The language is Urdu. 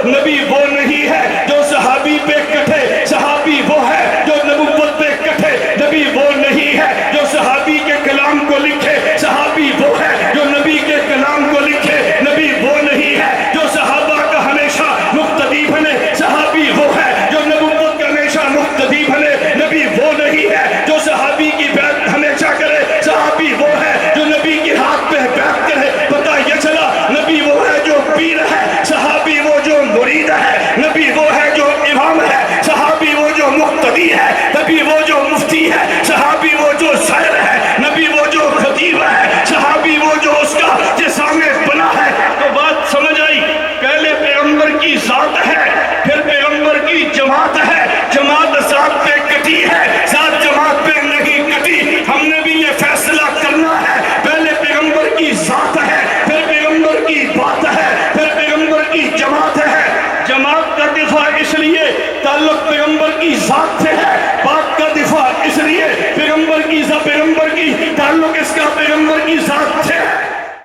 نبی وہ نہیں ہے جو صحابی پہ کٹھے، صحابی وہ ہے جو نبوت پہ کٹھے، نبی وہ نہیں ہے جو صحابی کے کلام کو لکھے، صحابی وہ ہے جو نبی کے کلام کو لکھے، نبی وہ نہیں ہے جو صحابہ کا ہمیشہ مقتدی بنے، صحابی وہ ہے جو نبوت کا ہمیشہ مقتدی بنے، نبی وہ نہیں ہے جو صحابی کی بیعت ہمیشہ کرے، صحابی وہ ہے جو نبی کے ہاتھ پہ بیعت کرے۔ پتہ یہ چلا نبی وہ ہے جو پیر ہے، صحابی وہ جو مرید ہے، نبی وہ ہے جو امام ہے، صحابی وہ جو مقتدی ہے، نبی وہ جو مفتی ہے، صحابی وہ جو سیر ہے، نبی وہ جو خطیب ہے، صحابی وہ جو اس کا جسامِ بنا ہے۔ تو بات سمجھ آئی؟ پہلے پیغمبر کی ذات ہے، پھر پیغمبر کی جماعت ہے، جماعت ذات پہ کٹی ہے، ذات جماعت پہ نہیں کٹی۔ ہم نے بھی یہ فیصلہ کرنا ہے، پہلے پیغمبر کی ذات ہے، پھر پیغمبر کی بات ہے، پھر پیغمبر کی جماعت ہے۔ جماعت کا دفاع اس لیے